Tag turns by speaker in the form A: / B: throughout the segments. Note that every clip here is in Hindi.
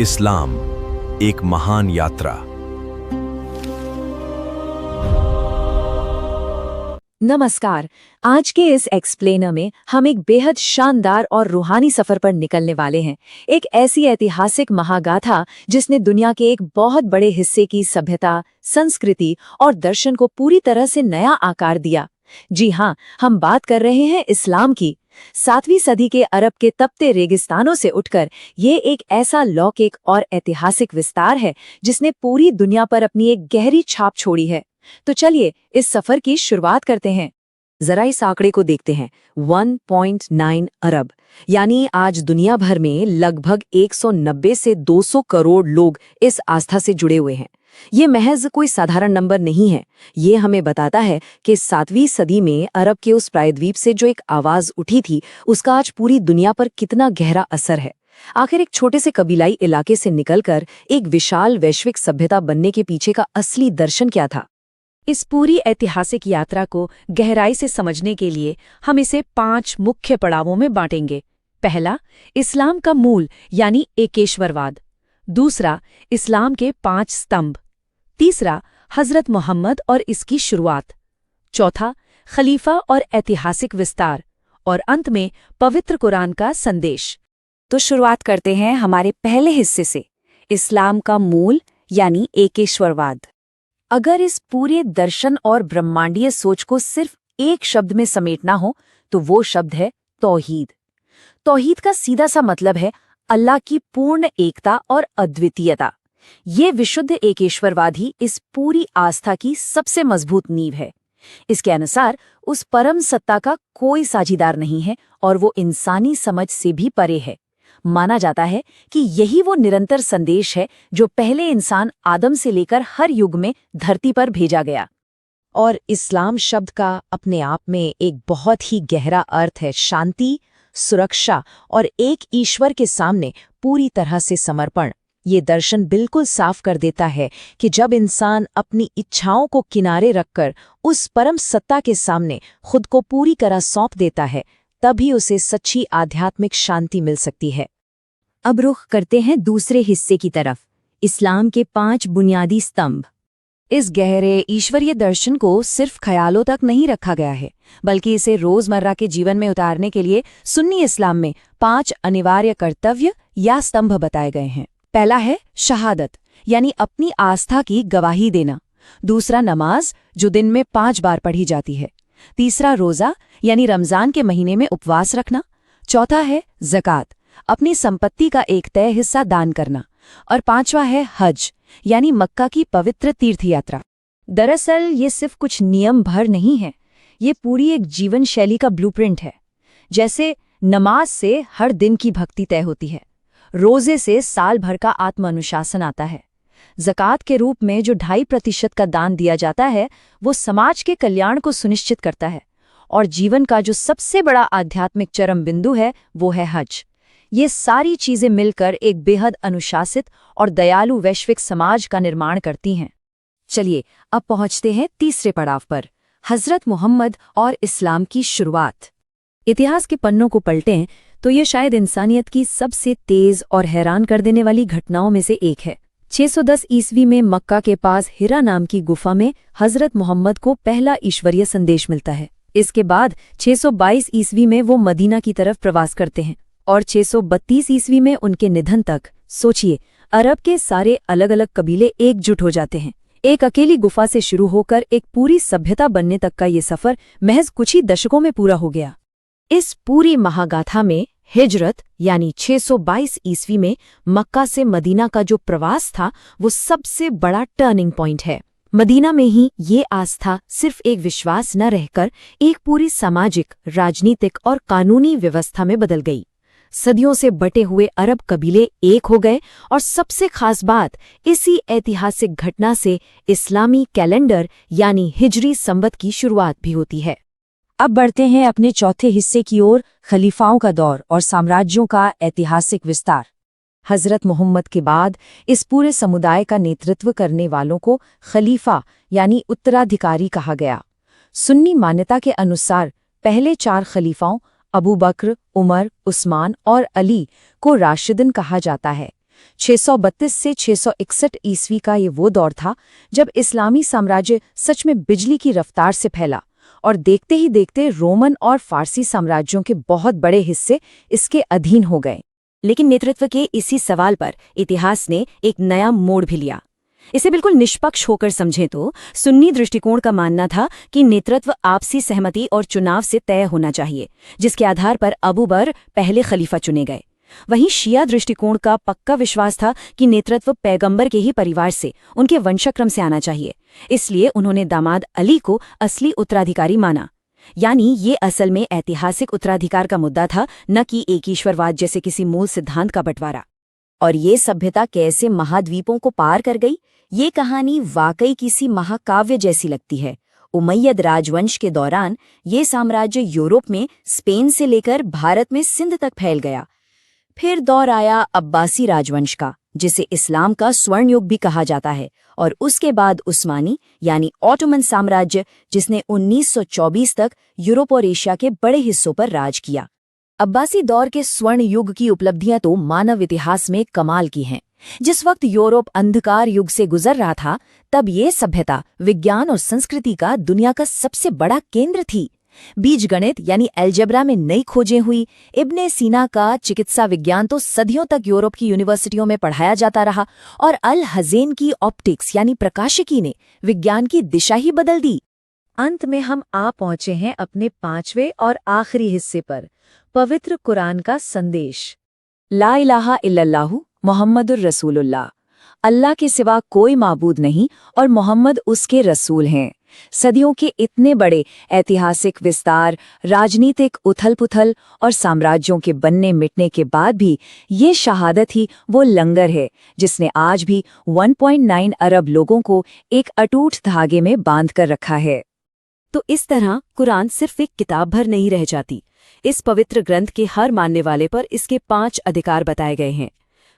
A: इस्लाम एक महान यात्रा।
B: नमस्कार। आज के इस एक्सप्लेनर में हम एक बेहद शानदार और रूहानी सफर पर निकलने वाले हैं। एक ऐसी ऐतिहासिक महागाथा जिसने दुनिया के एक बहुत बड़े हिस्से की सभ्यता, संस्कृति और दर्शन को पूरी तरह से नया आकार दिया। जी हाँ, हम बात कर रहे हैं इस्लाम की। 7वीं सदी के अरब के तपते रेगिस्तानों से उठकर ये एक ऐसा लौकिक और ऐतिहासिक विस्तार है जिसने पूरी दुनिया पर अपनी एक गहरी छाप छोड़ी है। तो चलिए इस सफर की शुरुआत करते हैं। जरा इस आंकड़े को देखते हैं। 1.9 अरब, यानी आज दुनिया भर में लगभग 190 से 200 करोड़ लोग इस आस्था से जुड़े हुए हैं। ये महज कोई साधारण नंबर नहीं है। ये हमें बताता है कि 7वीं सदी में अरब के उस प्रायद्वीप से जो एक आवाज उठी थी, उसका आज पूरी दुनिया पर कितना गहरा असर है। आखिर एक छोटे से कबीलाई इलाके से निकलकर एक विशाल वैश्विक सभ्यता बनने के पीछे का असली दर्शन क्या था? इस पूरी ऐतिहासिक यात्रा को गहराई से समझने के लिए हम इसे 5 मुख्य पड़ावों में बांटेंगे। पहला, इस्लाम का मूल यानी एकेश्वरवाद। दूसरा, इस्लाम के 5 स्तंभ। तीसरा, हजरत मोहम्मद और इसकी शुरुआत। चौथा, खलीफा और ऐतिहासिक विस्तार। और अंत में पवित्र कुरान का संदेश। तो शुरुआत करते हैं हमारे पहले हिस्से से, इस्लाम का मूल यानी एकेश्वरवाद। अगर इस पूरे दर्शन और ब्रह्मांडीय सोच को सिर्फ एक शब्द में समेटना हो तो वो शब्द है तौहीद। तौहीद का सीधा सा मतलब है अल्लाह की पूर्ण एकता और अद्वितीयता। ये विशुद्ध एकेश्वरवाद ही इस पूरी आस्था की सबसे मजबूत नींव है। इसके अनुसार उस परम सत्ता का कोई साझीदार नहीं है और वो इंसानी समझ से भी परे है। माना जाता है कि यही वो निरंतर संदेश है जो पहले इंसान आदम से लेकर हर युग में धरती पर भेजा गया। और इस्लाम शब्द का अपने आप में एक बहुत ही गहरा अर्थ है शांति, सुरक्षा और एक ईश्वर के सामने पूरी तरह से समर्पण। ये दर्शन बिल्कुल साफ कर देता है कि जब इंसान अपनी इच्छाओं को किनारे रखकर उस परम सत्ता के सामने खुद को पूरी तरह सौंप देता है, तभी उसे सच्ची आध्यात्मिक शांति मिल सकती है। अब रुख करते हैं दूसरे हिस्से की तरफ, इस्लाम के 5 बुनियादी स्तंभ। इस गहरे ईश्वरीय दर्शन को सिर्फ ख्यालों तक नहीं रखा गया है, बल्कि इसे रोजमर्रा के जीवन में उतारने के लिए सुन्नी इस्लाम में 5 अनिवार्य कर्तव्य या स्तंभ बताए गए हैं। पहला है शहादत, यानी अपनी आस्था की गवाही देना। दूसरा, नमाज, जो दिन में 5 बार पढ़ी जाती है। तीसरा, रोजा, यानी रमजान के महीने में उपवास रखना। चौथा है ज़कात, अपनी संपत्ति का एक तय हिस्सा दान करना। और 5वां है हज, यानी मक्का की पवित्र तीर्थ यात्रा। दरअसल ये सिर्फ कुछ नियम भर नहीं है, ये पूरी एक जीवन शैली का ब्लूप्रिंट है। जैसे नमाज से हर दिन की भक्ति तय होती है, रोजे से साल भर का आत्म अनुशासन आता है, ज़कात के रूप में जो 2.5% का दान दिया जाता है वो समाज के कल्याण को सुनिश्चित करता है, और जीवन का जो सबसे बड़ा आध्यात्मिक चरम बिंदु है वो है हज। ये सारी चीजें मिलकर एक बेहद अनुशासित और दयालु वैश्विक समाज का निर्माण करती हैं। चलिए अब पहुंचते हैं तीसरे पड़ाव पर, हजरत मोहम्मद और इस्लाम की शुरुआत। इतिहास के पन्नों को पलटें तो ये शायद इंसानियत की सबसे तेज और हैरान कर देने वाली घटनाओं में से एक है। 610 ईस्वी में मक्का के पास हिरा नाम की गुफा में हजरत मोहम्मद को पहला ईश्वरीय संदेश मिलता है। इसके बाद 622 ईस्वी में वो मदीना की तरफ प्रवास करते हैं और 632 ईस्वी में उनके निधन तक, सोचिए, अरब के सारे अलग अलग कबीले एकजुट हो जाते हैं। एक अकेली गुफा से शुरू होकर एक पूरी सभ्यता बनने तक का ये सफर महज कुछ ही दशकों में पूरा हो गया। इस पूरी महागाथा में हिजरत यानी 622 ईस्वी में मक्का से मदीना का जो प्रवास था वो सबसे बड़ा टर्निंग पॉइंट है। मदीना में ही ये आस्था सिर्फ एक विश्वास न रहकर एक पूरी सामाजिक, राजनीतिक और कानूनी व्यवस्था में बदल गई। सदियों से बटे हुए अरब कबीले एक हो गए और सबसे खास बात, इसी ऐतिहासिक घटना से इस्लामी कैलेंडर यानी हिजरी संवत की शुरुआत भी होती है। अब बढ़ते हैं अपने चौथे हिस्से की ओर, खलीफाओं का दौर और साम्राज्यों का ऐतिहासिक विस्तार। हजरत मोहम्मद के बाद इस पूरे समुदाय का नेतृत्व करने वालों को खलीफा यानी उत्तराधिकारी कहा गया। सुन्नी मान्यता के अनुसार पहले 4 खलीफाओं अबू बकर, उमर, उस्मान और अली को राशिदन कहा जाता है, 632 से 661 ईस्वी का ये वो दौर था जब इस्लामी साम्राज्य सच में बिजली की रफ्तार से फैला और देखते ही देखते रोमन और फारसी साम्राज्यों के बहुत बड़े हिस्से इसके अधीन हो गए। लेकिन नेतृत्व के इसी सवाल पर इतिहास ने एक नया मोड़ भी लिया। इसे बिल्कुल निष्पक्ष होकर समझें तो सुन्नी दृष्टिकोण का मानना था कि नेतृत्व आपसी सहमति और चुनाव से तय होना चाहिए, जिसके आधार पर अबू बकर पहले खलीफा चुने गए। वहीं शिया दृष्टिकोण का पक्का विश्वास था कि नेतृत्व पैगंबर के ही परिवार से, उनके वंशक्रम से आना चाहिए। इसलिए उन्होंने दामाद अली को असली उत्तराधिकारी माना। यानी ये असल में ऐतिहासिक उत्तराधिकार का मुद्दा था, न कि एक ईश्वरवाद जैसे किसी मूल सिद्धांत का बंटवारा। और ये सभ्यता कैसे महाद्वीपों को पार कर गई, ये कहानी वाकई किसी महाकाव्य जैसी लगती है। उमैयद राजवंश के दौरान ये साम्राज्य यूरोप में स्पेन से लेकर भारत में सिंध तक फैल गया। फिर दौर आया अब्बासी राजवंश का, जिसे इस्लाम का स्वर्ण युग भी कहा जाता है, और उसके बाद उस्मानी यानी ऑटोमन साम्राज्य, जिसने 1924 तक यूरोप और एशिया के बड़े हिस्सों पर राज किया। अब्बासी दौर के स्वर्ण युग की उपलब्धियां तो मानव इतिहास में कमाल की हैं। जिस वक्त यूरोप अंधकार युग से गुजर रहा था, तब ये सभ्यता विज्ञान और संस्कृति का दुनिया का सबसे बड़ा केंद्र थी। बीजगणित यानी अलजेब्रा में नई खोजें हुई। इब्ने सीना का चिकित्सा विज्ञान तो सदियों तक यूरोप की यूनिवर्सिटियों में पढ़ाया जाता रहा, और अल हज़ेन की ऑप्टिक्स यानी प्रकाशिकी ने विज्ञान की दिशा ही बदल दी। अंत में हम आ पहुंचे हैं अपने 5वें और आखिरी हिस्से पर, पवित्र कुरान का संदेश। ला इलाहा इल्लल्लाहु मुहम्मदुर रसूलुल्लाह, अल्लाह के सिवा कोई माबूद नहीं और मोहम्मद उसके रसूल हैं। सदियों के इतने बड़े ऐतिहासिक विस्तार, राजनीतिक उथल-पुथल और साम्राज्यों के बनने मिटने के बाद भी ये शहादत ही वो लंगर है जिसने आज भी 1.9 अरब लोगों को एक अटूट धागे में बांध कर रखा है। तो इस तरह कुरान सिर्फ एक किताब भर नहीं रह जाती। इस पवित्र ग्रंथ के हर मानने वाले पर इसके 5 अधिकार बताए गए हैं।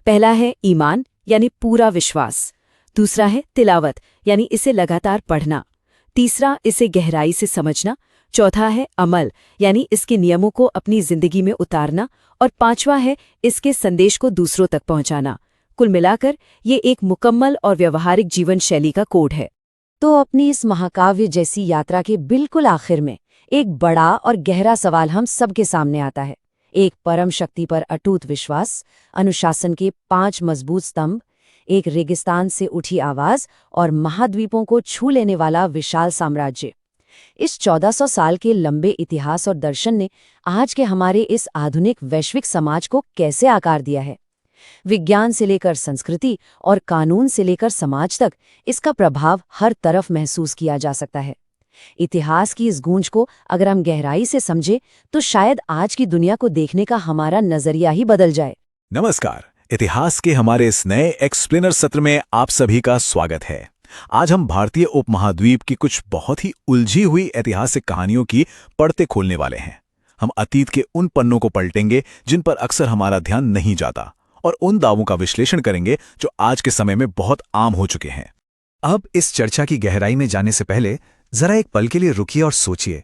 B: पहला है ईमान यानी पूरा विश्वास। दूसरा है तिलावत यानी इसे लगातार पढ़ना। तीसरा, इसे गहराई से समझना। चौथा है अमल यानी इसके नियमों को अपनी जिंदगी में उतारना। और 5वां है इसके संदेश को दूसरों तक पहुंचाना। कुल मिलाकर ये एक मुकम्मल और व्यवहारिक जीवन शैली का कोड है। तो अपनी इस महाकाव्य जैसी यात्रा के बिल्कुल आखिर में एक बड़ा और गहरा सवाल हम सबके सामने आता है। एक परम शक्ति पर अटूट विश्वास, अनुशासन के 5 मजबूत स्तंभ, एक रेगिस्तान से उठी आवाज और महाद्वीपों को छू लेने वाला विशाल साम्राज्य। इस 1400 साल के लंबे इतिहास और दर्शन ने आज के हमारे इस आधुनिक वैश्विक समाज को कैसे आकार दिया है। विज्ञान से लेकर संस्कृति और कानून से लेकर समाज तक इसका प्रभाव हर तरफ महसूस किया जा सकता है। इतिहास की इस गूंज को अगर हम गहराई से समझे तो शायद आज की दुनिया को देखने का हमारा नजरिया ही बदल जाए।
A: नमस्कार, इतिहास के हमारे इस नए एक्सप्लेनर सत्र में आप सभी का स्वागत है। आज हम भारतीय उपमहाद्वीप की कुछ बहुत ही उलझी हुई ऐतिहासिक कहानियों की पढ़ते खोलने वाले हैं। हम अतीत के उन पन्नों को पलटेंगे जिन पर अक्सर हमारा ध्यान नहीं जाता, और उन दावों का विश्लेषण करेंगे जो आज के समय में बहुत आम हो चुके हैं।
C: अब इस चर्चा की गहराई में जाने से पहले जरा एक पल के लिए रुकिए और सोचिए।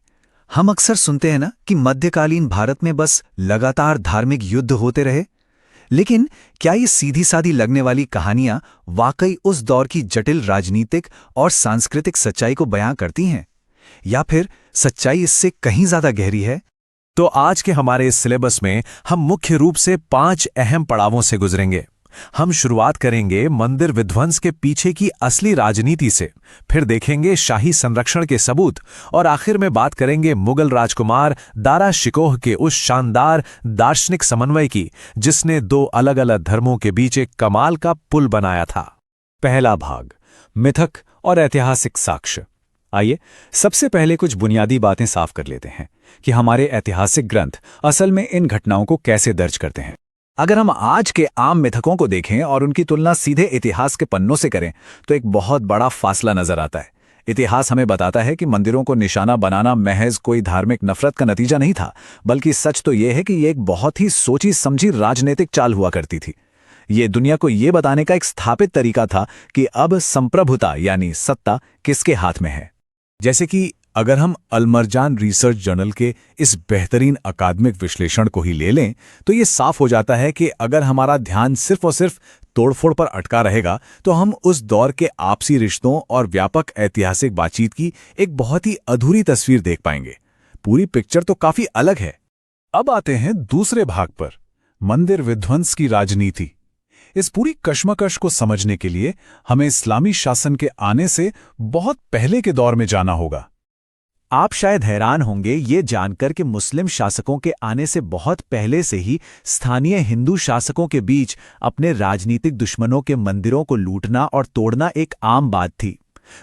C: हम अक्सर सुनते हैं ना कि मध्यकालीन भारत में बस लगातार धार्मिक युद्ध होते रहे, लेकिन क्या ये सीधी सादी लगने वाली कहानियां वाकई उस दौर की जटिल राजनीतिक और सांस्कृतिक सच्चाई को बयां करती हैं, या फिर सच्चाई इससे कहीं ज्यादा गहरी है?
A: तो आज के हमारे इस सिलेबस में हम मुख्य रूप से 5 अहम पड़ावों से गुजरेंगे। हम शुरुआत करेंगे मंदिर विध्वंस के पीछे की असली राजनीति से, फिर देखेंगे शाही संरक्षण के सबूत, और आखिर में बात करेंगे मुगल राजकुमार दारा शिकोह के उस शानदार दार्शनिक समन्वय की जिसने 2 अलग-अलग धर्मों के बीच एक कमाल का पुल बनाया था। पहला भाग, मिथक और ऐतिहासिक साक्ष्य। आइए सबसे पहले कुछ बुनियादी बातें साफ कर लेते हैं कि हमारे ऐतिहासिक ग्रंथ असल में इन घटनाओं को कैसे दर्ज करते हैं। अगर हम आज के आम मिथकों को देखें और उनकी तुलना सीधे इतिहास के पन्नों से करें तो एक बहुत बड़ा फासला नजर आता है। इतिहास हमें बताता है कि मंदिरों को निशाना बनाना महज कोई धार्मिक नफरत का नतीजा नहीं था, बल्कि सच तो यह है कि ये एक बहुत ही सोची समझी राजनीतिक चाल हुआ करती थी। ये दुनिया को ये बताने का एक स्थापित तरीका था कि अब संप्रभुता यानी सत्ता किसके हाथ में है। जैसे कि अगर हम अलमरजान रिसर्च जर्नल के इस बेहतरीन अकादमिक विश्लेषण को ही ले लें तो ये साफ हो जाता है कि अगर हमारा ध्यान सिर्फ और सिर्फ तोड़फोड़ पर अटका रहेगा तो हम उस दौर के आपसी रिश्तों और व्यापक ऐतिहासिक बातचीत की एक बहुत ही अधूरी तस्वीर देख पाएंगे। पूरी पिक्चर तो काफी अलग है। अब आते हैं दूसरे भाग पर, मंदिर विध्वंस की राजनीति। इस पूरी कश्मकश को समझने के लिए हमें इस्लामी शासन के आने से बहुत पहले के दौर में जाना होगा।
C: आप शायद हैरान होंगे ये जानकर कि मुस्लिम शासकों के आने से बहुत पहले से ही स्थानीय हिंदू शासकों के बीच अपने राजनीतिक दुश्मनों के मंदिरों को लूटना और तोड़ना एक आम बात थी।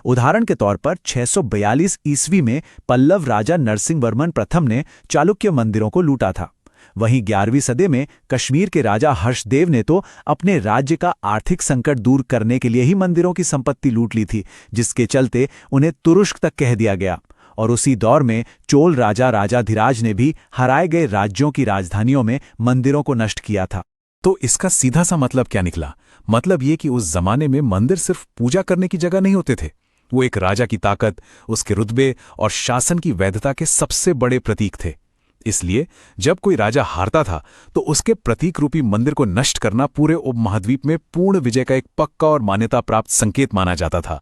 C: उदाहरण के तौर पर 642 ईस्वी में पल्लव राजा नरसिंहवर्मन प्रथम ने चालुक्य मंदिरों को लूटा था। वहीं 11वीं सदी में कश्मीर के राजा हर्षदेव ने तो अपने राज्य का आर्थिक संकट दूर करने के लिए ही मंदिरों की संपत्ति लूट ली थी, जिसके चलते उन्हें तुरुष्क तक कह दिया गया। और उसी दौर में चोल राजा राजाधिराज ने भी हराए गए राज्यों की राजधानियों में मंदिरों को नष्ट किया था।
A: तो इसका सीधा सा मतलब क्या निकला? मतलब ये कि उस जमाने में मंदिर सिर्फ पूजा करने की जगह नहीं होते थे, वो एक राजा की ताकत, उसके रुतबे और शासन की वैधता के सबसे बड़े प्रतीक थे। इसलिए जब कोई राजा हारता था तो उसके प्रतीक रूपी मंदिर को नष्ट करना पूरे उपमहाद्वीप में पूर्ण विजय का एक पक्का और मान्यता प्राप्त संकेत माना जाता था।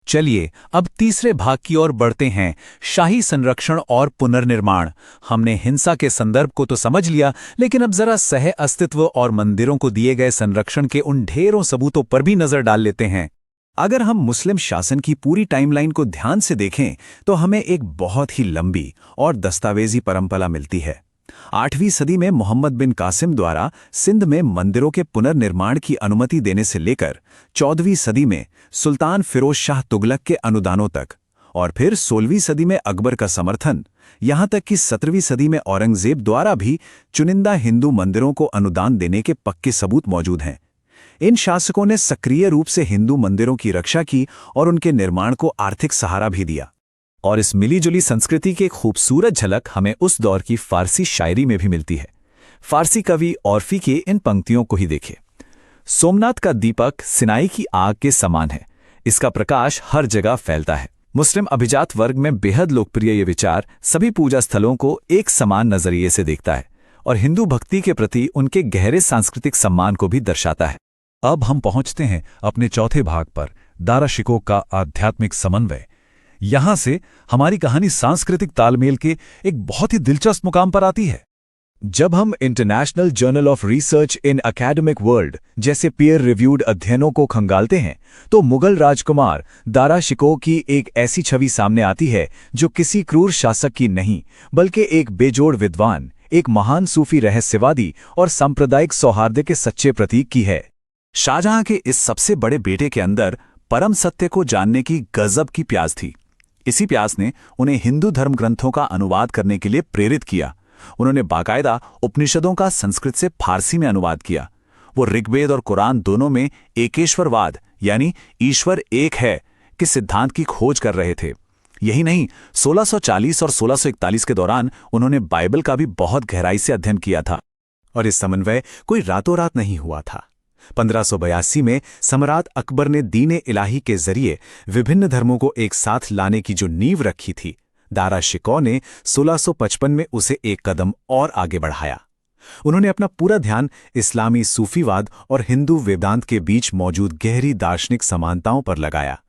C: चलिए अब तीसरे भाग की ओर बढ़ते हैं, शाही संरक्षण और पुनर्निर्माण। हमने हिंसा के संदर्भ को तो समझ लिया, लेकिन अब जरा सह अस्तित्व और मंदिरों को दिए गए संरक्षण के उन ढेरों सबूतों पर भी नजर डाल लेते हैं। अगर हम मुस्लिम शासन की पूरी टाइमलाइन को ध्यान से देखें तो हमें एक बहुत ही लंबी और दस्तावेजी परंपरा मिलती है। 8वीं सदी में मोहम्मद बिन कासिम द्वारा सिंध में मंदिरों के पुनर्निर्माण की अनुमति देने से लेकर 14वीं सदी में सुल्तान फिरोज शाह तुगलक के अनुदानों तक, और फिर 16वीं सदी में अकबर का समर्थन, यहां तक कि 17वीं सदी में औरंगजेब द्वारा भी चुनिंदा हिंदू मंदिरों को अनुदान देने के पक्के सबूत मौजूद हैं। इन शासकों ने सक्रिय रूप से हिंदू मंदिरों की रक्षा की और उनके निर्माण को आर्थिक सहारा भी दिया। और इस मिलीजुली संस्कृति की एक खूबसूरत झलक हमें उस दौर की फारसी शायरी में भी मिलती है। फारसी कवि औरफी की इन पंक्तियों को ही देखिए। सोमनाथ का दीपक सिनाई की आग के समान है, इसका प्रकाश हर जगह फैलता है। मुस्लिम अभिजात वर्ग में बेहद लोकप्रिय ये विचार सभी पूजा स्थलों को एक समान नजरिए से देखता है और हिंदू भक्ति के प्रति उनके गहरे सांस्कृतिक सम्मान को भी दर्शाता है।
A: अब हम पहुंचते हैं अपने चौथे भाग पर, दारा-शिकोह का आध्यात्मिक समन्वय। यहां से हमारी कहानी सांस्कृतिक तालमेल के एक बहुत ही दिलचस्प मुकाम पर आती है। जब हम international journal of research in academic world जैसे पीयर रिव्यूड अध्ययनों को खंगालते हैं तो मुगल राजकुमार दारा-शिकोह की एक ऐसी छवि सामने आती है जो किसी क्रूर शासक की नहीं, बल्कि एक बेजोड़ विद्वान, एक महान सूफी रहस्यवादी और सांप्रदायिक सौहार्द के सच्चे प्रतीक की है। शाहजहां के इस सबसे बड़े बेटे के अंदर परम सत्य को जानने की गजब की प्यास थी। इसी प्यास ने उन्हें हिंदू धर्म ग्रंथों का अनुवाद करने के लिए प्रेरित किया। उन्होंने बाकायदा उपनिषदों का संस्कृत से फारसी में अनुवाद किया। वो ऋग्वेद और कुरान दोनों में एकेश्वरवाद यानी ईश्वर एक है के सिद्धांत की खोज कर रहे थे। यही नहीं, 1640 और 1641 के दौरान उन्होंने बाइबल का भी बहुत गहराई से अध्ययन किया था। और इस समन्वय कोई रातों रात नहीं हुआ था। 1582 में सम्राट अकबर ने दीन इलाही के जरिए विभिन्न धर्मों को एक साथ लाने की जो नींव रखी थी, दारा-शिकोह ने 1655 में उसे एक कदम और आगे बढ़ाया। उन्होंने अपना पूरा ध्यान इस्लामी सूफीवाद और हिंदू वेदांत के बीच मौजूद गहरी दार्शनिक समानताओं पर लगाया।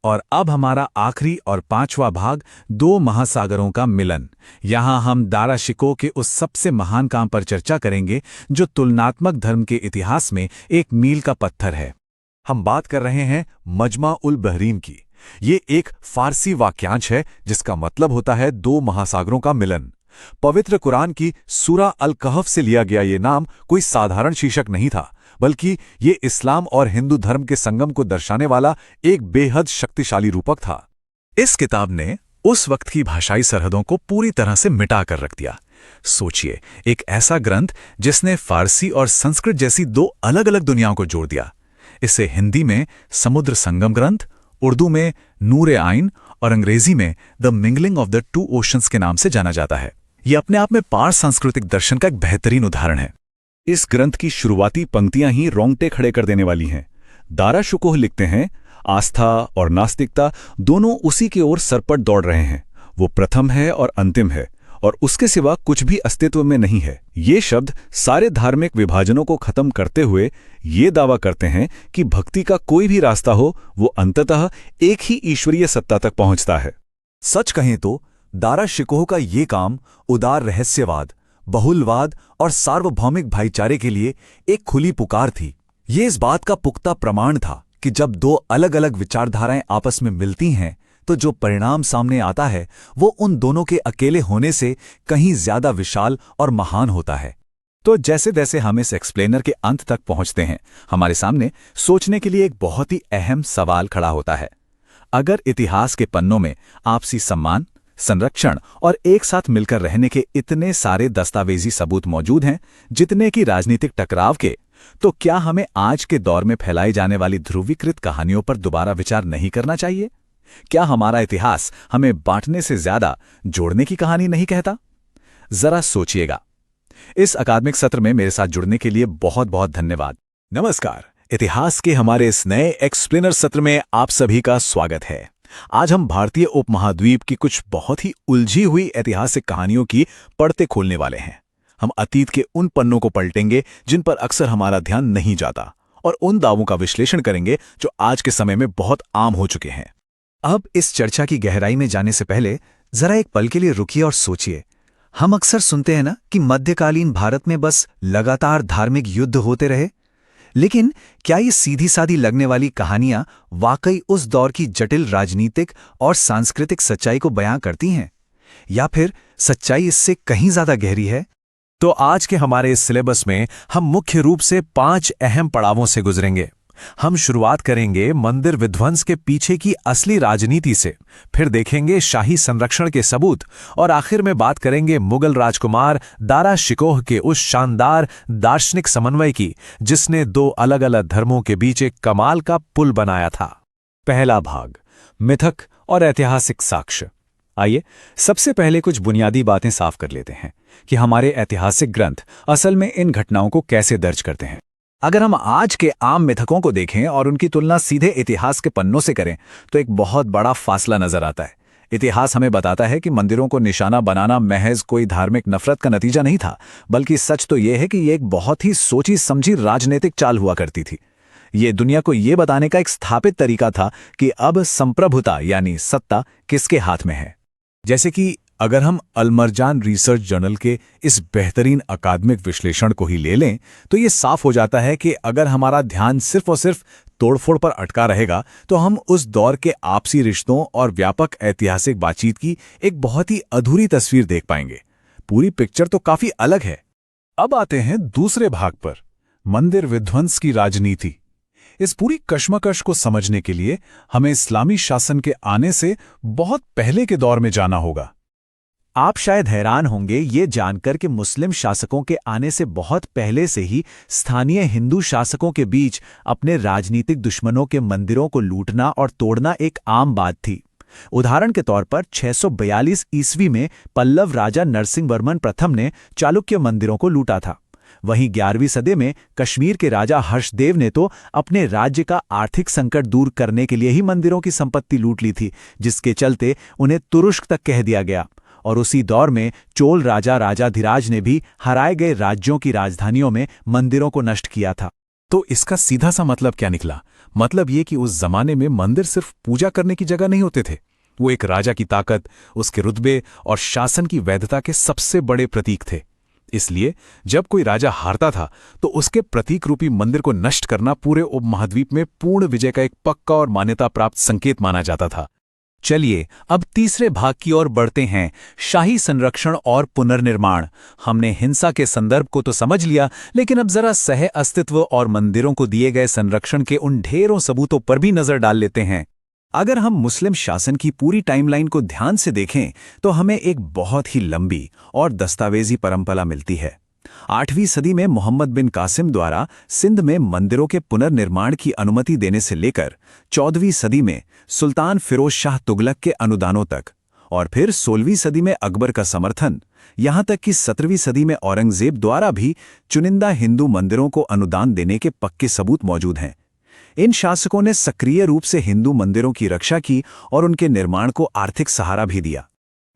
A: और अब हमारा आखिरी और पांचवा भाग, दो महासागरों का मिलन। यहां हम दारा-शिकोह के उस सबसे महान काम पर चर्चा करेंगे जो तुलनात्मक धर्म के इतिहास में एक मील का पत्थर है। हम बात कर रहे हैं मजमा उल बहरीन की। ये एक फारसी वाक्यांश है जिसका मतलब होता है दो महासागरों का मिलन। पवित्र कुरान की सूरा अल कहफ से लिया गया ये नाम कोई साधारण शीर्षक नहीं था, बल्कि ये इस्लाम और हिंदू धर्म के संगम को दर्शाने वाला एक बेहद शक्तिशाली रूपक था। इस किताब ने उस वक्त की भाषाई सरहदों को पूरी तरह से मिटा कर रख दिया। सोचिए, एक ऐसा ग्रंथ जिसने फारसी और संस्कृत जैसी दो अलग अलग दुनियाओं को जोड़ दिया। इसे हिंदी में समुद्र संगम ग्रंथ, उर्दू में नूर आइन और अंग्रेजी में the mingling of the two oceans के नाम से जाना जाता है। यह अपने आप में पार सांस्कृतिक दर्शन का एक बेहतरीन उदाहरण है। इस ग्रंथ की शुरुआती पंक्तियां ही रोंगटे खड़े कर देने वाली हैं। दारा-शिकोह लिखते हैं, आस्था और नास्तिकता दोनों उसी की ओर सरपट दौड़ रहे हैं।
C: वो प्रथम है और अंतिम है, और उसके सिवा कुछ भी अस्तित्व में नहीं है। ये शब्द सारे धार्मिक विभाजनों को खत्म करते हुए ये दावा करते हैं कि भक्ति का कोई भी रास्ता हो, वो अंततः एक ही ईश्वरीय सत्ता तक पहुंचता है।
D: सच कहें तो दारा शिकोह का ये काम उदार रहस्यवाद, बहुलवाद और सार्वभौमिक भाईचारे के लिए एक खुली पुकार थी। ये इस बात का पुख्ता प्रमाण था कि जब दो अलग अलग विचारधाराएं आपस में मिलती हैं तो जो परिणाम सामने आता है वो उन दोनों के अकेले होने से कहीं ज्यादा विशाल और महान होता है।
C: तो जैसे जैसे हम इस एक्सप्लेनर के अंत तक पहुंचते हैं, हमारे सामने सोचने के लिए एक बहुत ही अहम सवाल खड़ा होता है। अगर इतिहास के पन्नों में आपसी सम्मान, संरक्षण और एक साथ मिलकर रहने के इतने सारे दस्तावेजी सबूत मौजूद हैं जितने कि राजनीतिक टकराव के, तो क्या हमें आज के दौर में फैलाई जाने वाली ध्रुवीकृत कहानियों पर दोबारा विचार नहीं करना चाहिए? क्या हमारा इतिहास हमें बांटने से ज्यादा जोड़ने की कहानी नहीं कहता? जरा सोचिएगा। इस अकादमिक सत्र में मेरे साथ जुड़ने के लिए बहुत बहुत धन्यवाद।
A: नमस्कार। इतिहास के हमारे इस नए एक्सप्लेनर सत्र में आप सभी का स्वागत है। आज हम भारतीय उपमहाद्वीप की कुछ बहुत ही उलझी हुई ऐतिहासिक कहानियों की परतें खोलने वाले हैं। हम अतीत के उन पन्नों को पलटेंगे जिन पर अक्सर हमारा ध्यान नहीं जाता, और उन दावों का विश्लेषण करेंगे जो आज के समय में बहुत आम हो चुके हैं।
C: अब इस चर्चा की गहराई में जाने से पहले जरा एक पल के लिए रुकिए और सोचिए। हम अक्सर सुनते हैं ना कि मध्यकालीन भारत में बस लगातार धार्मिक युद्ध होते रहे, लेकिन क्या ये सीधी सादी लगने वाली कहानियां वाकई उस दौर की जटिल राजनीतिक और सांस्कृतिक सच्चाई को बयां करती हैं, या फिर सच्चाई इससे कहीं ज्यादा गहरी है?
A: तो आज के हमारे इस सिलेबस में हम मुख्य रूप से 5 अहम पड़ावों से गुजरेंगे। हम शुरुआत करेंगे मंदिर विध्वंस के पीछे की असली राजनीति से, फिर देखेंगे शाही संरक्षण के सबूत, और आखिर में बात करेंगे मुगल राजकुमार दारा शिकोह के उस शानदार दार्शनिक समन्वय की जिसने 2 अलग अलग धर्मों के बीच एक कमाल का पुल बनाया था।
C: पहला भाग, मिथक और ऐतिहासिक साक्ष्य। आइए सबसे पहले कुछ बुनियादी बातें साफ कर लेते हैं कि हमारे ऐतिहासिक ग्रंथ असल में इन घटनाओं को कैसे दर्ज करते हैं। अगर हम आज के आम मिथकों को देखें और उनकी तुलना सीधे इतिहास के पन्नों से करें तो एक बहुत बड़ा फासला नजर आता है। इतिहास हमें बताता है कि मंदिरों को निशाना बनाना महज कोई धार्मिक नफरत का नतीजा नहीं था, बल्कि सच तो यह है कि ये एक बहुत ही सोची समझी राजनीतिक चाल हुआ करती थी। ये दुनिया को ये बताने का एक स्थापित तरीका था कि अब संप्रभुता यानी सत्ता किसके हाथ में है।
A: जैसे कि अगर हम अलमरजान रिसर्च जर्नल के इस बेहतरीन अकादमिक विश्लेषण को ही ले लें तो ये साफ हो जाता है कि अगर हमारा ध्यान सिर्फ और सिर्फ तोड़फोड़ पर अटका रहेगा तो हम उस दौर के आपसी रिश्तों और व्यापक ऐतिहासिक बातचीत की एक बहुत ही अधूरी तस्वीर देख पाएंगे। पूरी पिक्चर तो काफी अलग है। अब आते हैं दूसरे भाग पर, मंदिर विध्वंस की राजनीति। इस पूरी कश्मकश को समझने के लिए हमें इस्लामी शासन के आने से बहुत पहले के दौर में जाना होगा।
D: आप शायद हैरान होंगे ये जानकर कि मुस्लिम शासकों के आने से बहुत पहले से ही स्थानीय हिंदू शासकों के बीच अपने राजनीतिक दुश्मनों के मंदिरों को लूटना और तोड़ना एक आम बात थी। उदाहरण के तौर पर 642 ईस्वी में पल्लव राजा नरसिंहवर्मन प्रथम ने चालुक्य मंदिरों को लूटा था। वहीं 11वीं सदी में कश्मीर के राजा हर्षदेव ने तो अपने राज्य का आर्थिक संकट दूर करने के लिए ही मंदिरों की संपत्ति लूट ली थी, जिसके चलते उन्हें तुरुष्क तक कह दिया गया। और उसी दौर में चोल राजा राजाधिराज ने भी हराए गए राज्यों की राजधानियों में मंदिरों को नष्ट किया था।
A: तो इसका सीधा सा मतलब क्या निकला? मतलब ये कि उस जमाने में मंदिर सिर्फ पूजा करने की जगह नहीं होते थे, वो एक राजा की ताकत, उसके रुतबे और शासन की वैधता के सबसे बड़े प्रतीक थे। इसलिए जब कोई राजा हारता था तो उसके प्रतीक रूपी मंदिर को नष्ट करना पूरे उपमहाद्वीप में पूर्ण विजय का एक पक्का और मान्यता प्राप्त संकेत माना जाता था।
C: चलिए अब तीसरे भाग की ओर बढ़ते हैं, शाही संरक्षण और पुनर्निर्माण। हमने हिंसा के संदर्भ को तो समझ लिया, लेकिन अब जरा सह अस्तित्व और मंदिरों को दिए गए संरक्षण के उन ढेरों सबूतों पर भी नजर डाल लेते हैं। अगर हम मुस्लिम शासन की पूरी टाइमलाइन को ध्यान से देखें तो हमें एक बहुत ही लंबी और दस्तावेजी परंपरा मिलती है। 8वीं सदी में मोहम्मद बिन कासिम द्वारा सिंध में मंदिरों के पुनर्निर्माण की अनुमति देने से लेकर 14वीं सदी में सुल्तान फिरोज शाह तुगलक के अनुदानों तक, और फिर 16वीं सदी में अकबर का समर्थन, यहां तक कि 17वीं सदी में औरंगजेब द्वारा भी चुनिंदा हिंदू मंदिरों को अनुदान देने के पक्के सबूत मौजूद हैं। इन शासकों ने सक्रिय रूप से हिंदू मंदिरों की रक्षा की और उनके निर्माण को आर्थिक सहारा भी दिया।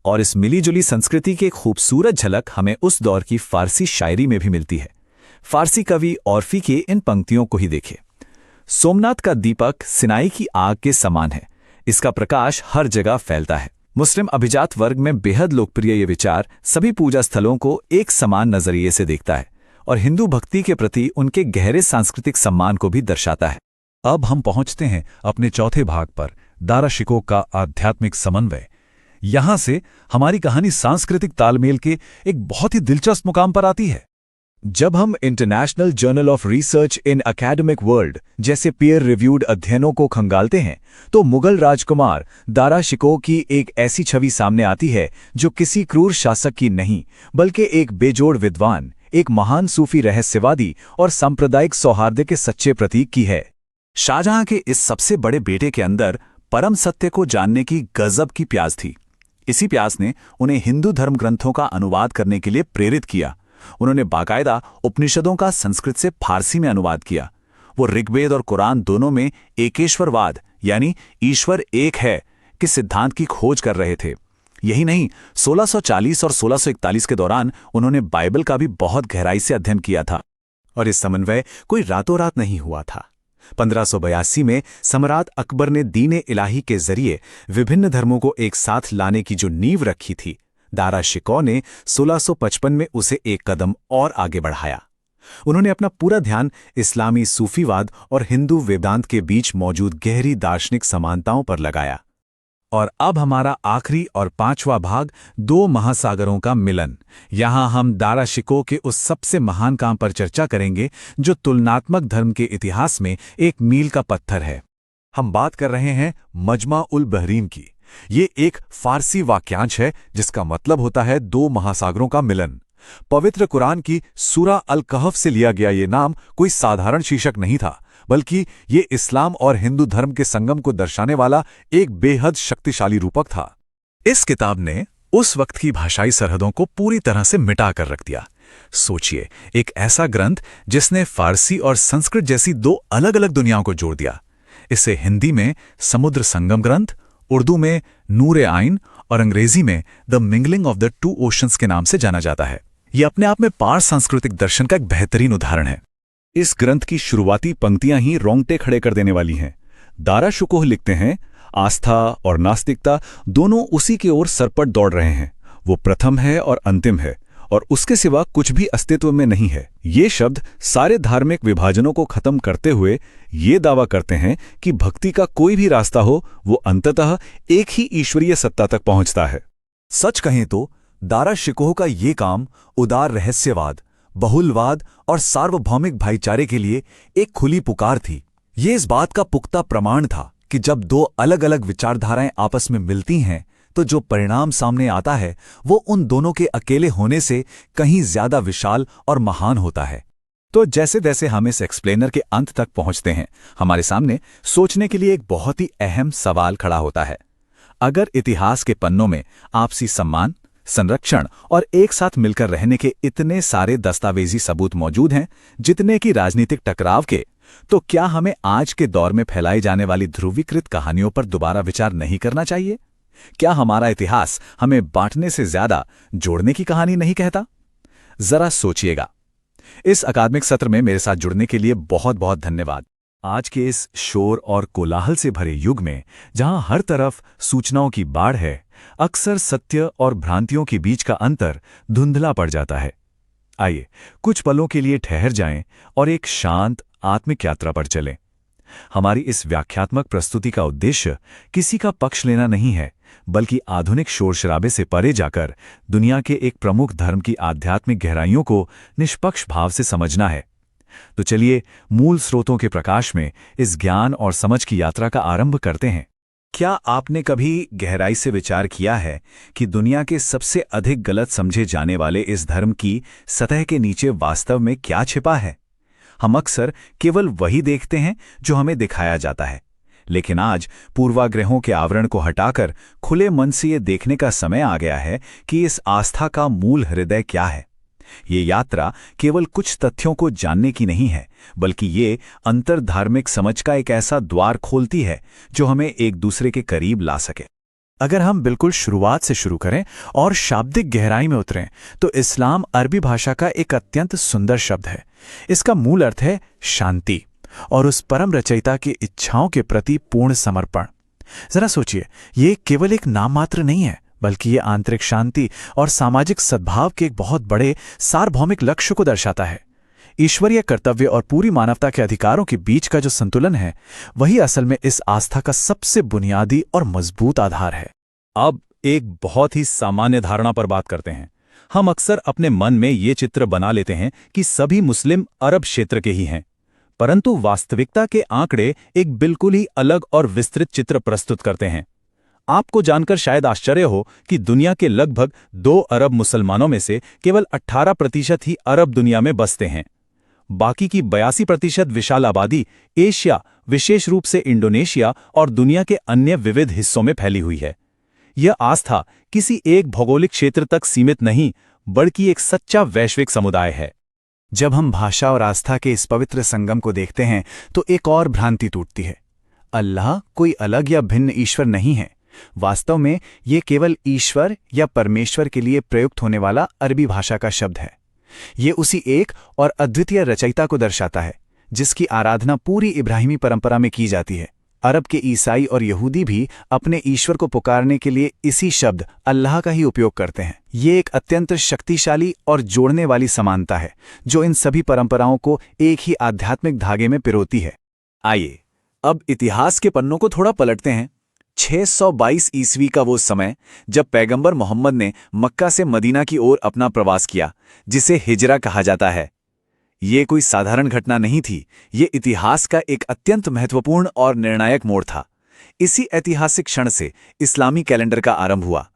C: और इस मिलीजुली संस्कृति की एक खूबसूरत झलक हमें उस दौर की फारसी शायरी में भी मिलती है। फारसी कवि औरफी की इन पंक्तियों को ही देखिए। सोमनाथ का दीपक सिनाई की आग के समान है, इसका प्रकाश हर जगह फैलता है। मुस्लिम अभिजात वर्ग में बेहद लोकप्रिय ये विचार सभी पूजा स्थलों को एक समान नजरिए से देखता है और हिंदू भक्ति के प्रति उनके गहरे सांस्कृतिक सम्मान को भी दर्शाता है।
A: अब हम पहुंचते हैं अपने चौथे भाग पर, दारा शिकोह का आध्यात्मिक समन्वय। यहां से हमारी कहानी सांस्कृतिक तालमेल के एक बहुत ही दिलचस्प मुकाम पर आती है।
C: जब हम international journal of research in academic world जैसे पीयर रिव्यूड अध्ययनों को खंगालते हैं तो मुगल राजकुमार दारा शिकोह की एक ऐसी छवि सामने आती है जो किसी क्रूर शासक की नहीं बल्कि एक बेजोड़ विद्वान, एक महान सूफी रहस्यवादी और सांप्रदायिक सौहार्द के सच्चे प्रतीक की है। शाहजहां के इस सबसे बड़े बेटे के अंदर परम सत्य को जानने की गजब की प्यास थी। इसी प्यास ने उन्हें हिंदू धर्म ग्रंथों का अनुवाद करने के लिए प्रेरित किया। उन्होंने बाकायदा उपनिषदों का संस्कृत से फारसी में अनुवाद किया। वो ऋग्वेद और कुरान दोनों में एकेश्वरवाद यानी ईश्वर एक है के सिद्धांत की खोज कर रहे थे। यही नहीं, 1640 और 1641 के दौरान उन्होंने बाइबल का भी बहुत गहराई से अध्ययन किया था। और इस समन्वय कोई रातों रात नहीं हुआ था। 1582 में सम्राट अकबर ने दीन इलाही के जरिए विभिन्न धर्मों को एक साथ लाने की जो नींव रखी थी, दारा शिकोह ने 1655 में उसे एक कदम और आगे बढ़ाया। उन्होंने अपना पूरा ध्यान इस्लामी सूफीवाद और हिंदू वेदांत के बीच मौजूद गहरी दार्शनिक समानताओं पर लगाया। और अब हमारा आखिरी और पांचवा भाग, दो महासागरों का मिलन। यहां हम दारा शिकोह के उस सबसे महान काम पर चर्चा करेंगे जो तुलनात्मक धर्म के इतिहास में एक मील का पत्थर है।
A: हम बात कर रहे हैं मजमा उल बहरीन की। ये एक फारसी वाक्यांश है जिसका मतलब होता है दो महासागरों का मिलन। पवित्र कुरान की सूरा अल कहफ से लिया गया ये नाम कोई साधारण शीर्षक नहीं था, बल्कि ये इस्लाम और हिंदू धर्म के संगम को दर्शाने वाला एक बेहद शक्तिशाली रूपक था। इस किताब ने उस वक्त की भाषाई सरहदों को पूरी तरह से मिटा कर रख दिया। सोचिए, एक ऐसा ग्रंथ जिसने फारसी और संस्कृत जैसी दो अलग अलग दुनियाओं को जोड़ दिया। इसे हिंदी में समुद्र संगम ग्रंथ, उर्दू में नूर ए आइन और अंग्रेजी में the mingling of the two oceans के नाम से जाना जाता है। यह अपने आप में पारस सांस्कृतिक दर्शन का एक बेहतरीन उदाहरण है। इस ग्रंथ की शुरुआती पंक्तियां ही रोंगटे खड़े कर देने वाली हैं। दारा शिकोह लिखते हैं, आस्था और नास्तिकता दोनों उसी की ओर सरपट दौड़ रहे हैं। वो प्रथम है और अंतिम है और उसके सिवा कुछ भी अस्तित्व में नहीं है। ये शब्द सारे धार्मिक विभाजनों को खत्म करते हुए ये दावा करते हैं कि भक्ति का कोई भी रास्ता हो, वो अंततः एक ही ईश्वरीय सत्ता तक पहुंचता है। सच कहें तो दारा शिकोह का ये काम उदार रहस्यवाद, बहुलवाद और सार्वभौमिक भाईचारे के लिए एक खुली पुकार थी। ये इस बात का पुख्ता प्रमाण था कि जब दो अलग अलग विचारधाराएं आपस में मिलती हैं तो जो परिणाम सामने आता है वो उन दोनों के अकेले होने से कहीं ज्यादा विशाल और महान होता है। तो जैसे जैसे हम इस एक्सप्लेनर के अंत तक पहुंचते हैं, हमारे सामने सोचने के लिए एक बहुत ही अहम सवाल खड़ा होता है। अगर इतिहास के पन्नों में आपसी सम्मान, संरक्षण और एक साथ मिलकर रहने के इतने सारे दस्तावेजी सबूत मौजूद हैं जितने कि राजनीतिक टकराव के, तो क्या हमें आज के दौर में फैलाई जाने वाली ध्रुवीकृत कहानियों पर दोबारा विचार नहीं करना चाहिए? क्या हमारा इतिहास हमें बांटने से ज्यादा जोड़ने की कहानी नहीं कहता? जरा सोचिएगा। इस अकादमिक सत्र में मेरे साथ जुड़ने के लिए बहुत बहुत धन्यवाद। आज के इस शोर और कोलाहल से भरे युग में जहां हर तरफ सूचनाओं की बाढ़ है, अक्सर सत्य और भ्रांतियों के बीच का अंतर धुंधला पड़ जाता है। आइए कुछ पलों के लिए ठहर जाएं और एक शांत आत्मिक यात्रा पर चलें। हमारी इस व्याख्यात्मक प्रस्तुति का उद्देश्य किसी का पक्ष लेना नहीं है, बल्कि आधुनिक शोर शराबे से परे जाकर दुनिया के एक प्रमुख धर्म की आध्यात्मिक गहराइयों को निष्पक्ष भाव से समझना है। तो चलिए मूल स्रोतों के प्रकाश में इस ज्ञान और समझ की यात्रा का आरंभ करते हैं। क्या आपने कभी गहराई से विचार किया है कि दुनिया के सबसे अधिक गलत समझे जाने वाले इस धर्म की सतह के नीचे वास्तव में क्या छिपा है? हम अक्सर केवल वही देखते हैं जो हमें दिखाया जाता है, लेकिन आज पूर्वाग्रहों के आवरण को हटाकर खुले मन से ये देखने का समय आ गया है कि इस आस्था का मूल हृदय क्या है। ये यात्रा केवल कुछ तथ्यों को जानने की नहीं है, बल्कि ये अंतर्धार्मिक समझ का एक ऐसा द्वार खोलती है जो हमें एक दूसरे के करीब ला सके।
D: अगर हम बिल्कुल शुरुआत से शुरू करें और शाब्दिक गहराई में उतरें तो इस्लाम अरबी भाषा का एक अत्यंत सुंदर शब्द है। इसका मूल अर्थ है शांति और उस परम रचयिता की इच्छाओं के प्रति पूर्ण समर्पण। जरा सोचिए, ये केवल एक नाम मात्र नहीं है, बल्कि ये आंतरिक शांति और सामाजिक सद्भाव के एक बहुत बड़े सार्वभौमिक लक्ष्य को दर्शाता है। ईश्वरीय कर्तव्य और पूरी मानवता के अधिकारों के बीच का जो संतुलन है, वही असल में इस आस्था का सबसे बुनियादी और मजबूत आधार है।
E: अब एक बहुत ही सामान्य धारणा पर बात करते हैं। हम अक्सर अपने मन में ये चित्र बना लेते हैं कि सभी मुस्लिम अरब क्षेत्र के ही हैं, परंतु वास्तविकता के आंकड़े एक बिल्कुल ही अलग और विस्तृत चित्र प्रस्तुत करते हैं। आपको जानकर शायद आश्चर्य हो कि दुनिया के लगभग 2 अरब मुसलमानों में से केवल 18% ही अरब दुनिया में बसते हैं। बाकी की 82% विशाल आबादी एशिया, विशेष रूप से इंडोनेशिया और दुनिया के अन्य विविध हिस्सों में फैली हुई है। यह आस्था किसी एक भौगोलिक क्षेत्र तक सीमित नहीं, बल्कि एक सच्चा वैश्विक समुदाय है।
D: जब हम भाषा और आस्था के इस पवित्र संगम को देखते हैं तो एक और भ्रांति टूटती है। अल्लाह कोई अलग या भिन्न ईश्वर नहीं है। वास्तव में ये केवल ईश्वर या परमेश्वर के लिए प्रयुक्त होने वाला अरबी भाषा का शब्द है। ये उसी एक और अद्वितीय रचयिता को दर्शाता है जिसकी आराधना पूरी इब्राहिमी परंपरा में की जाती है। अरब के ईसाई और यहूदी भी अपने ईश्वर को पुकारने के लिए इसी शब्द अल्लाह का ही उपयोग करते हैं। ये एक अत्यंत शक्तिशाली और जोड़ने वाली समानता है जो इन सभी परंपराओं को एक ही आध्यात्मिक धागे में पिरोती है।
A: आइए अब इतिहास के पन्नों को थोड़ा पलटते हैं। 622 ईस्वी का वो समय जब पैगंबर मोहम्मद ने मक्का से मदीना की ओर अपना प्रवास किया, जिसे हिजरा कहा जाता है। ये कोई साधारण घटना नहीं थी, ये इतिहास का एक अत्यंत महत्वपूर्ण और निर्णायक मोड़ था। इसी ऐतिहासिक क्षण से इस्लामी कैलेंडर का आरंभ हुआ।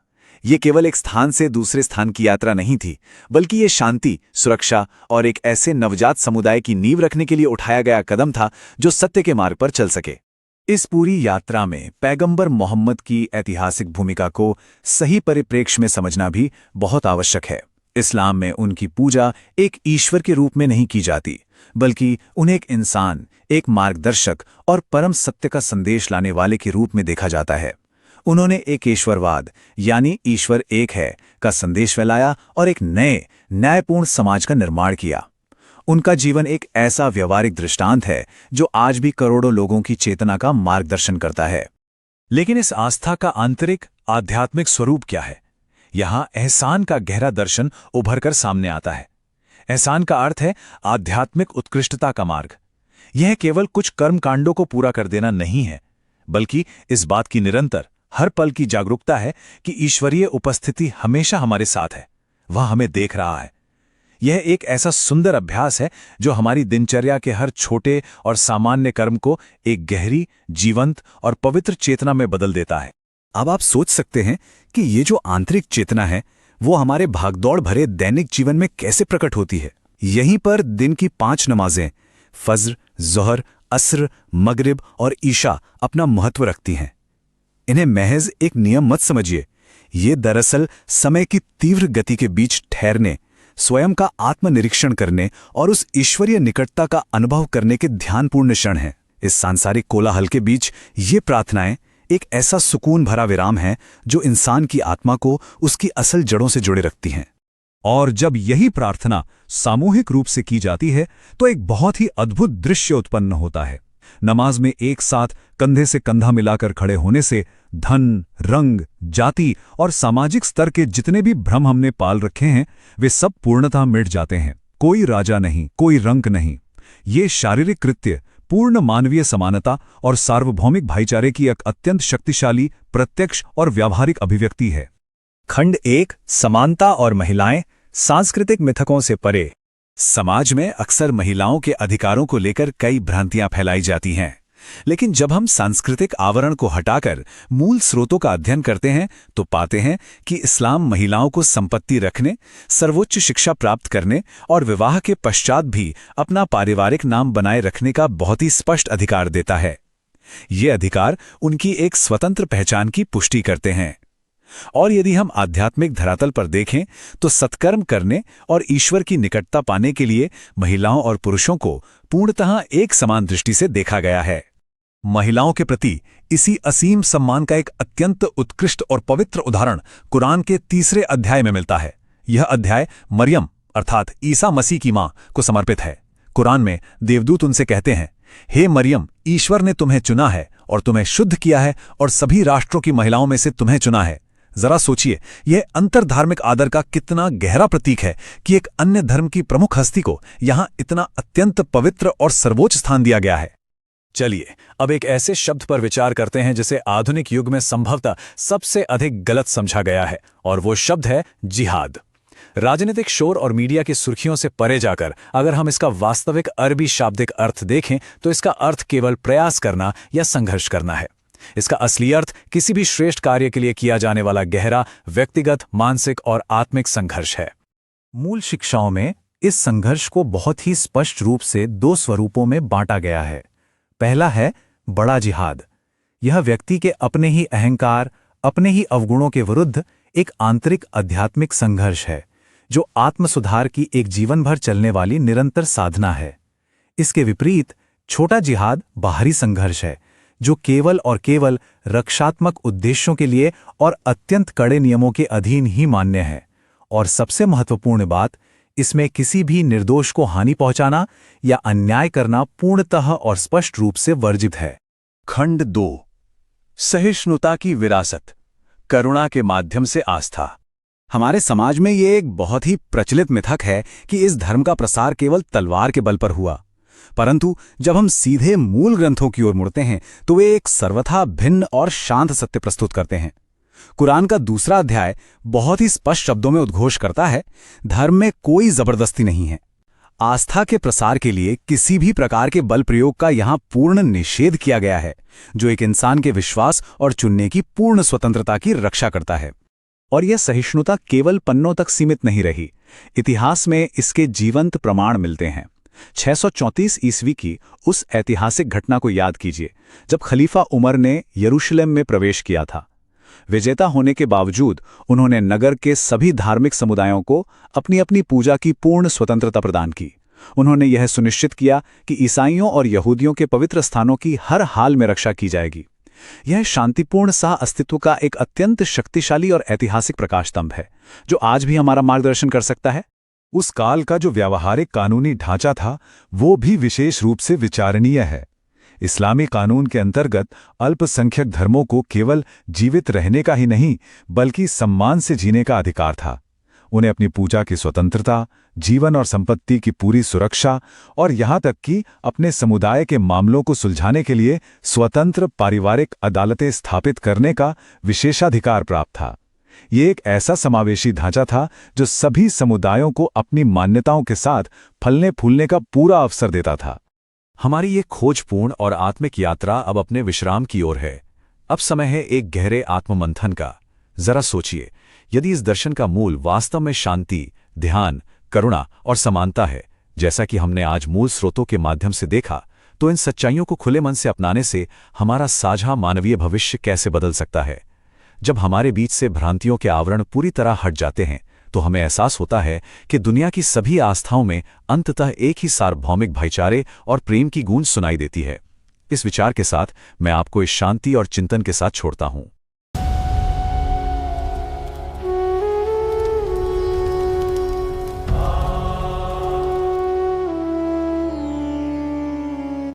A: ये केवल एक स्थान से दूसरे स्थान की यात्रा नहीं थी, बल्कि ये शांति, सुरक्षा और एक ऐसे नवजात समुदाय की नींव रखने के लिए उठाया गया कदम था जो सत्य के मार्ग पर चल सके। इस पूरी यात्रा में पैगंबर मोहम्मद की ऐतिहासिक भूमिका को सही परिप्रेक्ष्य में समझना भी बहुत आवश्यक है। इस्लाम में उनकी पूजा एक ईश्वर के रूप में नहीं की जाती, बल्कि उन्हें एक इंसान, एक मार्गदर्शक और परम सत्य का संदेश लाने वाले के रूप में देखा जाता है। उन्होंने एक ईश्वरवाद यानी ईश्वर एक है का संदेश फैलाया और एक नए न्यायपूर्ण समाज का निर्माण किया। उनका जीवन एक ऐसा व्यवहारिक दृष्टांत है जो आज भी करोड़ों लोगों की चेतना का मार्गदर्शन करता है। लेकिन इस आस्था का आंतरिक आध्यात्मिक स्वरूप क्या है? यहां एहसान का गहरा दर्शन उभरकर सामने आता है। एहसान का अर्थ है आध्यात्मिक उत्कृष्टता का मार्ग। यह केवल कुछ कर्मकांडों को पूरा कर देना नहीं है, बल्कि इस बात की निरंतर हर पल की जागरूकता है कि ईश्वरीय उपस्थिति हमेशा हमारे साथ है, वह हमें देख रहा है। यह एक ऐसा सुंदर अभ्यास है जो हमारी दिनचर्या के हर छोटे और सामान्य कर्म को एक गहरी, जीवंत और पवित्र चेतना में बदल देता है।
C: अब आप सोच सकते हैं कि ये जो आंतरिक चेतना है वो हमारे भागदौड़ भरे दैनिक जीवन में कैसे प्रकट होती है। यहीं पर दिन की 5 नमाजें फज्र, ज़ोहर, असर, मगरिब और ईशा अपना महत्व रखती हैं। इन्हें महज एक नियम मत समझिए, ये दरअसल समय की तीव्र गति के बीच ठहरने, स्वयं का आत्मनिरीक्षण करने और उस ईश्वरीय निकटता का अनुभव करने के ध्यानपूर्ण क्षण हैं। इस सांसारिक कोलाहल के बीच ये प्रार्थनाएं एक ऐसा सुकून भरा विराम है जो इंसान की आत्मा को उसकी असल जड़ों से जुड़े रखती हैं।
E: और जब यही प्रार्थना सामूहिक रूप से की जाती है तो एक बहुत ही अद्भुत दृश्य उत्पन्न होता है। नमाज में एक साथ कंधे से कंधा मिलाकर खड़े होने से धन, रंग, जाति और सामाजिक स्तर के जितने भी भ्रम हमने पाल रखे हैं वे सब पूर्णतः मिट जाते हैं। कोई राजा नहीं, कोई रंक नहीं। ये शारीरिक कृत्य पूर्ण मानवीय समानता और सार्वभौमिक भाईचारे की एक अत्यंत शक्तिशाली, प्रत्यक्ष और व्यावहारिक अभिव्यक्ति है।
A: खंड 1, समानता और महिलाएं, सांस्कृतिक मिथकों से परे। समाज में अक्सर महिलाओं के अधिकारों को लेकर कई भ्रांतियां फैलाई जाती हैं, लेकिन जब हम सांस्कृतिक आवरण को हटाकर मूल स्रोतों का अध्ययन करते हैं तो पाते हैं कि इस्लाम महिलाओं को संपत्ति रखने, सर्वोच्च शिक्षा प्राप्त करने और विवाह के पश्चात भी अपना पारिवारिक नाम बनाए रखने का बहुत ही स्पष्ट अधिकार देता है। ये अधिकार उनकी एक स्वतंत्र पहचान की पुष्टि करते हैं। और यदि हम आध्यात्मिक धरातल पर देखें तो सत्कर्म करने और ईश्वर की निकटता पाने के लिए महिलाओं और पुरुषों को पूर्णतः एक समान दृष्टि से देखा गया है। महिलाओं के प्रति इसी असीम सम्मान का एक अत्यंत उत्कृष्ट और पवित्र उदाहरण कुरान के 3 अध्याय में मिलता है। यह अध्याय मरियम अर्थात ईसा मसीह की मां को समर्पित है। कुरान में देवदूत उनसे कहते हैं, हे मरियम, ईश्वर ने तुम्हें चुना है और तुम्हें शुद्ध किया है और सभी राष्ट्रों की महिलाओं में से तुम्हें चुना है। जरा सोचिए, यह अंतर्धार्मिक आदर का कितना गहरा प्रतीक है कि एक अन्य धर्म की प्रमुख हस्ती को यहां इतना अत्यंत पवित्र और सर्वोच्च स्थान दिया गया है। चलिए अब एक ऐसे शब्द पर विचार करते हैं जिसे आधुनिक युग में संभवतः सबसे अधिक गलत समझा गया है, और वो शब्द है जिहाद। राजनीतिक शोर और मीडिया की सुर्खियों से परे जाकर अगर हम इसका वास्तविक अरबी शाब्दिक अर्थ देखें तो इसका अर्थ केवल प्रयास करना या संघर्ष करना है। इसका असली अर्थ किसी भी श्रेष्ठ कार्य के लिए किया जाने वाला गहरा व्यक्तिगत, मानसिक और आत्मिक संघर्ष है।
D: मूल शिक्षाओं में इस संघर्ष को बहुत ही स्पष्ट रूप से 2 स्वरूपों में बांटा गया है। पहला है बड़ा जिहाद। यह व्यक्ति के अपने ही अहंकार, अपने ही अवगुणों के विरुद्ध एक आंतरिक आध्यात्मिक संघर्ष है, जो आत्मसुधार की एक जीवन भर चलने वाली निरंतर साधना है। इसके विपरीत छोटा जिहाद बाहरी संघर्ष है, जो केवल और केवल रक्षात्मक उद्देश्यों के लिए और अत्यंत कड़े नियमों के अधीन ही मान्य है। और सबसे महत्वपूर्ण बात, इसमें किसी भी निर्दोष को हानि पहुंचाना या अन्याय करना पूर्णतः और स्पष्ट रूप से वर्जित है।
A: खंड 2, सहिष्णुता की विरासत, करुणा के माध्यम से आस्था।
D: हमारे समाज में ये एक बहुत ही प्रचलित मिथक है कि इस धर्म का प्रसार केवल तलवार के बल पर हुआ, परंतु जब हम सीधे मूल ग्रंथों की ओर मुड़ते हैं तो वे एक सर्वथा भिन्न और शांत सत्य प्रस्तुत करते हैं। कुरान का 2 अध्याय बहुत ही स्पष्ट शब्दों में उद्घोष करता है, धर्म में कोई जबरदस्ती नहीं है। आस्था के प्रसार के लिए किसी भी प्रकार के बल प्रयोग का यहां पूर्ण निषेध किया गया है, जो एक इंसान के विश्वास और चुनने की पूर्ण स्वतंत्रता की रक्षा करता है। और यह सहिष्णुता केवल पन्नों तक सीमित नहीं रही। इतिहास में इसके जीवंत प्रमाण मिलते हैं। 634 ईस्वी की उस ऐतिहासिक घटना को याद कीजिए जब खलीफा उमर ने यरूशलेम में प्रवेश किया था। विजेता होने के बावजूद उन्होंने नगर के सभी धार्मिक समुदायों को अपनी अपनी पूजा की पूर्ण स्वतंत्रता प्रदान की। उन्होंने यह सुनिश्चित किया कि ईसाइयों और यहूदियों के पवित्र स्थानों की हर हाल में रक्षा की जाएगी। यह शांतिपूर्ण सह अस्तित्व का एक अत्यंत शक्तिशाली और ऐतिहासिक प्रकाश स्तंभ है, जो आज भी हमारा मार्गदर्शन कर सकता है।
E: उस काल का जो व्यावहारिक कानूनी ढांचा था वो भी विशेष रूप से विचारणीय है। इस्लामी कानून के अंतर्गत अल्पसंख्यक धर्मों को केवल जीवित रहने का ही नहीं बल्कि सम्मान से जीने का अधिकार था। उन्हें अपनी पूजा की स्वतंत्रता, जीवन और संपत्ति की पूरी सुरक्षा और यहाँ तक कि अपने समुदाय के मामलों को सुलझाने के लिए स्वतंत्र पारिवारिक अदालतें स्थापित करने का विशेषाधिकार प्राप्त था। ये एक ऐसा समावेशी ढांचा था जो सभी समुदायों को अपनी मान्यताओं के साथ फलने फूलने का पूरा अवसर देता था।
A: हमारी ये खोजपूर्ण और आत्मिक यात्रा अब अपने विश्राम की ओर है। अब समय है एक गहरे आत्ममंथन का। जरा सोचिए, यदि इस दर्शन का मूल वास्तव में शांति, ध्यान, करुणा और समानता है, जैसा कि हमने आज मूल स्रोतों के माध्यम से देखा, तो इन सच्चाइयों को खुले मन से अपनाने से हमारा साझा मानवीय भविष्य कैसे बदल सकता है। जब हमारे बीच से भ्रांतियों के आवरण पूरी तरह हट जाते हैं तो हमें एहसास होता है कि दुनिया की सभी आस्थाओं में अंततः एक ही सार्वभौमिक भाईचारे और प्रेम की गूंज सुनाई देती है। इस विचार के साथ मैं आपको इस शांति और चिंतन के साथ छोड़ता हूं।